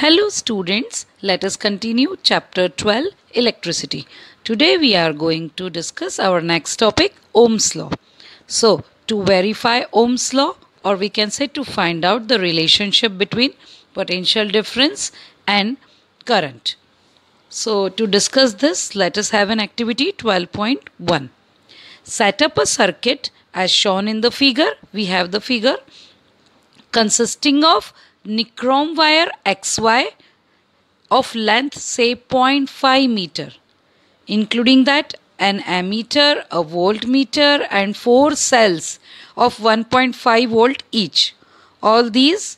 Hello students, let us continue chapter 12 electricity. Today we are going to discuss our next topic, Ohm's law. So to verify Ohm's law, or we can say to find out the relationship between potential difference and current. So to discuss this, let us have an activity 12.1. Set up a circuit as shown in the figure. We have the figure consisting of nichrome wire XY of length say 0.5 meter, including that an ammeter, a voltmeter and 4 cells of 1.5 volt each. All these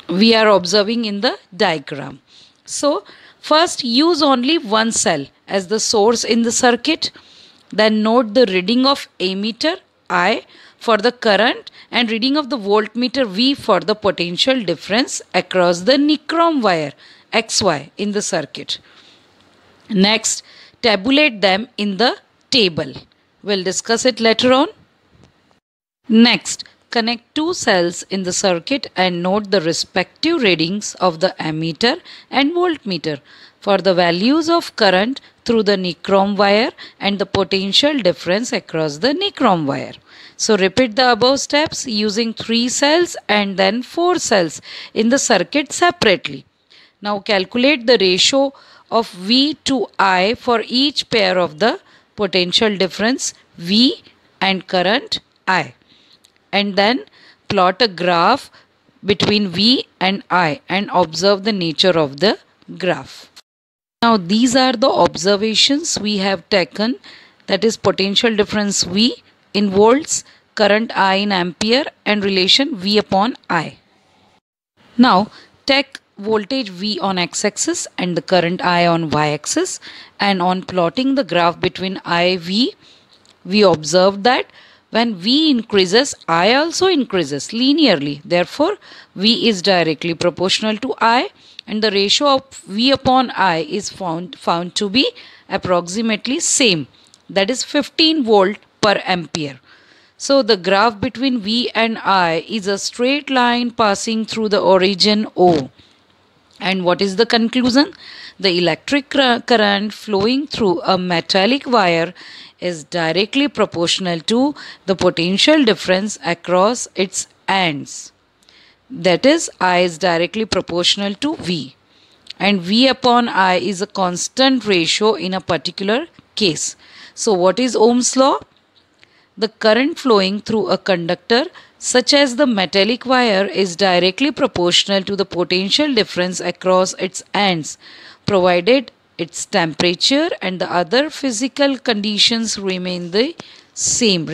we are observing in the diagram. So first use only one cell as the source in the circuit. Then note the reading of ammeter I for the current and reading of the voltmeter V for the potential difference across the nichrome wire XY in the circuit. Next, tabulate them in the table. We'll discuss it later on. Next, connect two cells in the circuit and note the respective readings of the ammeter and voltmeter for the values of current through the nichrome wire and the potential difference across the nichrome wire. So repeat the above steps using 3 cells and then 4 cells in the circuit separately. Now calculate the ratio of V to I for each pair of the potential difference V and current I. And then plot a graph between V and I and observe the nature of the graph. Now these are the observations we have taken, that is potential difference V in volts, current I in ampere and relation V upon I. Now take voltage V on x-axis and the current I on y-axis, and on plotting the graph between IV, we observe that when V increases, I also increases linearly. Therefore, V is directly proportional to I and the ratio of V upon I is found to be approximately same, that is 15 volt per ampere. So the graph between V and I is a straight line passing through the origin O. And what is the conclusion? The electric current flowing through a metallic wire is directly proportional to the potential difference across its ends. That is, I is directly proportional to V. And V upon I is a constant ratio in a particular case. So what is Ohm's law? The current flowing through a conductor such as the metallic wire is directly proportional to the potential difference across its ends, provided its temperature and the other physical conditions remains the same.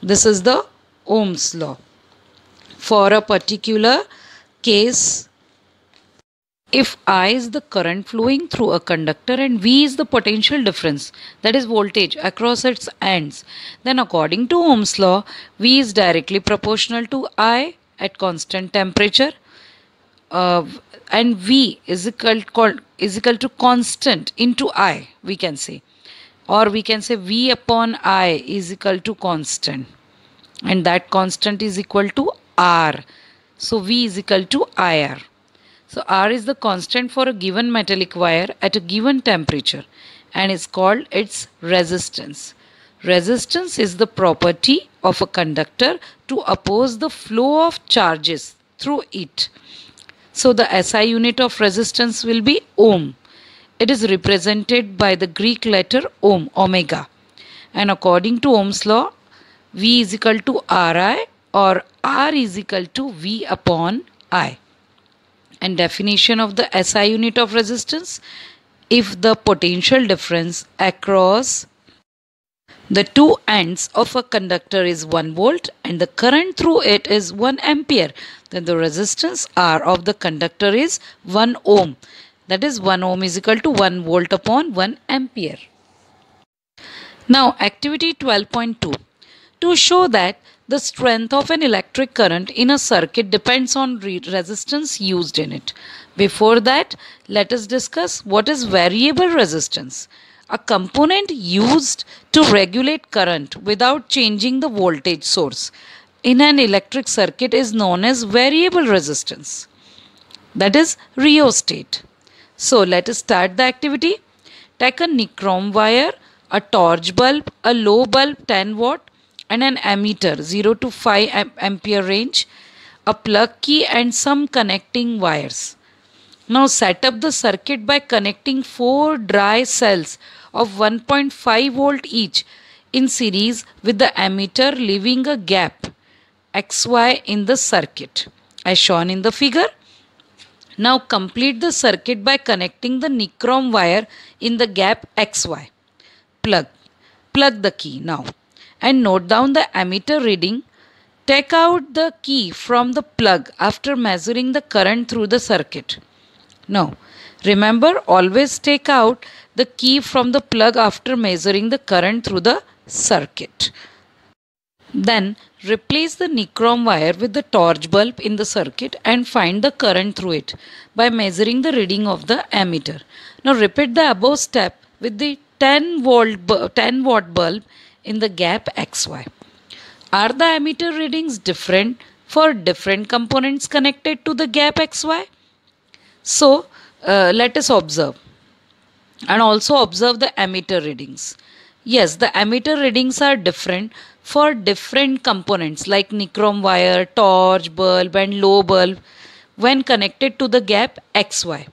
This is the Ohm's law. For a particular case, if I is the current flowing through a conductor and V is the potential difference, that is voltage across its ends, then according to Ohm's law, V is directly proportional to I at constant temperature and V is equal to constant into I, we can say. Or we can say V upon I is equal to constant, and that constant is equal to R. So V is equal to IR. So R is the constant for a given metallic wire at a given temperature and is called its resistance. Resistance is the property of a conductor to oppose the flow of charges through it. So the SI unit of resistance will be ohm. It is represented by the Greek letter ohm, omega. And according to Ohm's law, V is equal to Ri or R is equal to V upon I. And definition of the SI unit of resistance: if the potential difference across the two ends of a conductor is 1 volt and the current through it is 1 ampere, then the resistance R of the conductor is 1 ohm. That is 1 ohm is equal to 1 volt upon 1 ampere. Now activity 12.2. To show that the strength of an electric current in a circuit depends on resistance used in it. Before that, let us discuss what is variable resistance. A component used to regulate current without changing the voltage source in an electric circuit is known as variable resistance. that is rheostat. So let us start the activity. Take a nichrome wire, a torch bulb, a low bulb 10 watt and an ammeter 0 to 5 ampere range, a plug key and some connecting wires. Now set up the circuit by connecting 4 dry cells of 1.5 volt each in series with the ammeter leaving a gap XY in the circuit as shown in the figure. Now complete the circuit by connecting the nichrome wire in the gap XY. Plug the key now and note down the ammeter reading. Take out the key from the plug after measuring the current through the circuit. Now, remember, always take out the key from the plug after measuring the current through the circuit. Then, replace the nichrome wire with the torch bulb in the circuit and find the current through it by measuring the reading of the ammeter. Now, repeat the above step with the 10 watt bulb in the gap XY. Are the ammeter readings different for different components connected to the gap XY? So, let us observe and also observe the ammeter readings. Yes, the ammeter readings are different for different components like nichrome wire, torch bulb and low bulb when connected to the gap XY.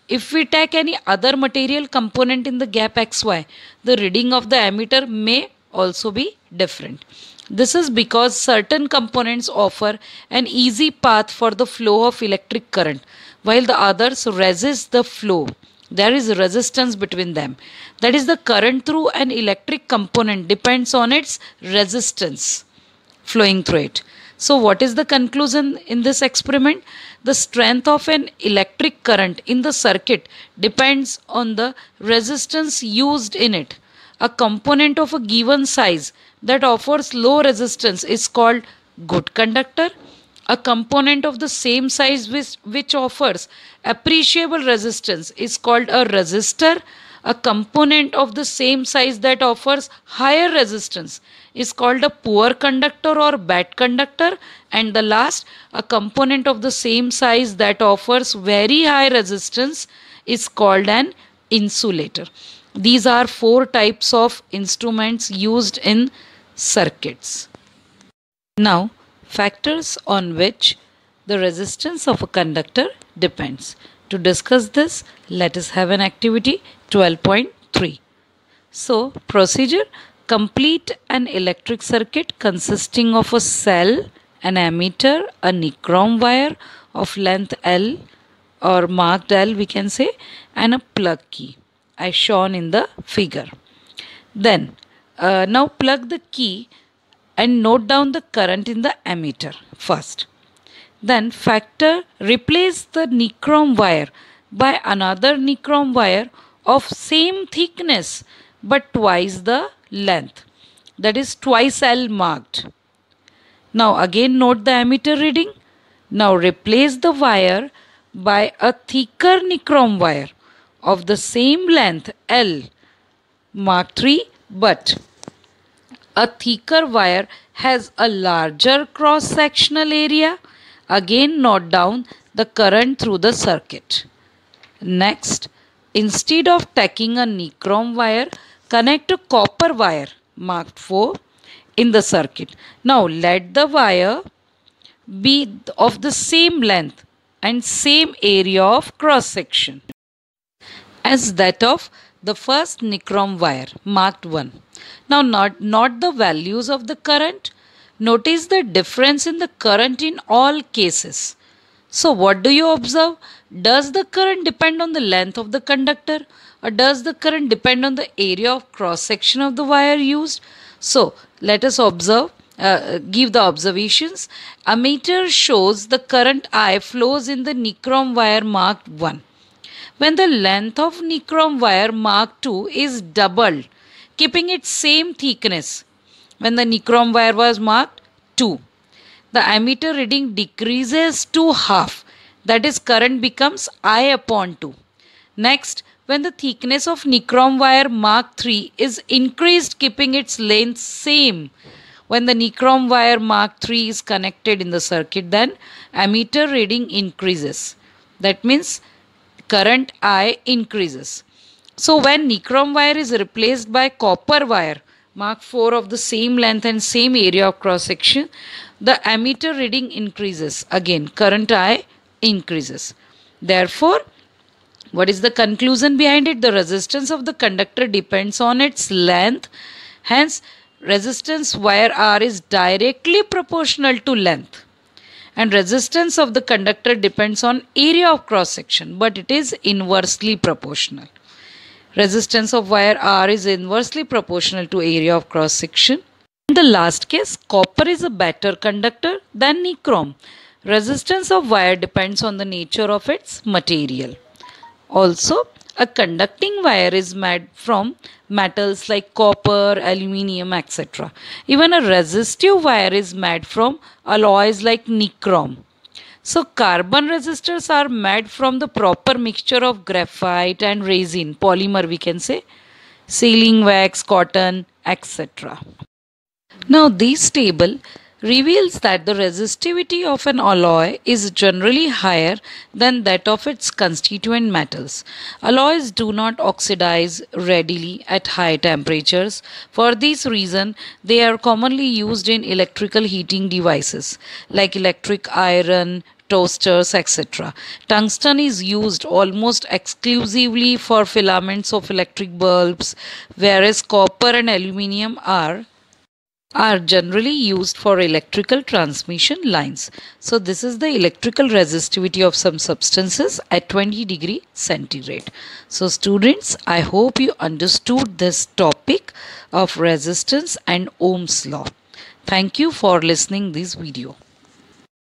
If we take any other material component in the gap XY, the reading of the ammeter may also be different. This is because certain components offer an easy path for the flow of electric current, while the others resist the flow. There is resistance between them. That is, the current through an electric component depends on its resistance flowing through it. So what is the conclusion in this experiment? The strength of an electric current in the circuit depends on the resistance used in it. A component of a given size that offers low resistance is called good conductor. A component of the same size which offers appreciable resistance is called a resistor. A component of the same size that offers higher resistance is called a poor conductor or bad conductor. And the last, a component of the same size that offers very high resistance is called an insulator. These are 4 types of instruments used in circuits. Now, factors on which the resistance of a conductor depends. To discuss this, let us have an activity 12.3. So, procedure: complete an electric circuit consisting of a cell, an ammeter, a nichrome wire of length L or marked L we can say, and a plug key as shown in the figure. Then now plug the key and note down the current in the ammeter first. Then replace the nichrome wire by another nichrome wire of same thickness but twice the length, that is twice L marked. Now again note the ammeter reading. Now replace the wire by a thicker nichrome wire of the same length L mark 3, but a thicker wire has a larger cross-sectional area. Again note down the current through the circuit. Next, instead of taking a nichrome wire, connect a copper wire marked 4 in the circuit. Now let the wire be of the same length and same area of cross-section as that of the first nichrome wire marked 1. Now note the values of the current. Notice the difference in the current in all cases. So what do you observe? Does the current depend on the length of the conductor, or does the current depend on the area of cross section of the wire used? So let us observe, give the observations. Ammeter shows the current I flows in the nichrome wire marked 1. When the length of nichrome wire marked 2 is doubled, keeping its same thickness, when the nichrome wire was marked 2, the ammeter reading decreases to half, that is current becomes I upon 2. Next, when the thickness of nichrome wire mark 3 is increased keeping its length same, when the nichrome wire mark 3 is connected in the circuit, then ammeter reading increases. That means current I increases. So when nichrome wire is replaced by copper wire, mark 4 of the same length and same area of cross section, the ammeter reading increases. Again, current I increases. Therefore, what is the conclusion behind it? The resistance of the conductor depends on its length. Hence, resistance wire R is directly proportional to length. And resistance of the conductor depends on area of cross section, but it is inversely proportional. Resistance of wire R is inversely proportional to area of cross section. In the last case, copper is a better conductor than nichrome. Resistance of wire depends on the nature of its material. Also, a conducting wire is made from metals like copper, aluminium, etc. Even a resistive wire is made from alloys like nichrome. So, carbon resistors are made from the proper mixture of graphite and resin, polymer we can say, sealing wax, cotton, etc. Now, this table reveals that the resistivity of an alloy is generally higher than that of its constituent metals. Alloys do not oxidize readily at high temperatures. For this reason, they are commonly used in electrical heating devices like electric iron, toasters, etc. Tungsten is used almost exclusively for filaments of electric bulbs, whereas copper and aluminium are generally used for electrical transmission lines. So this is the electrical resistivity of some substances at 20 degree centigrade. So students, I hope you understood this topic of resistance and Ohm's law. Thank you for listening this video.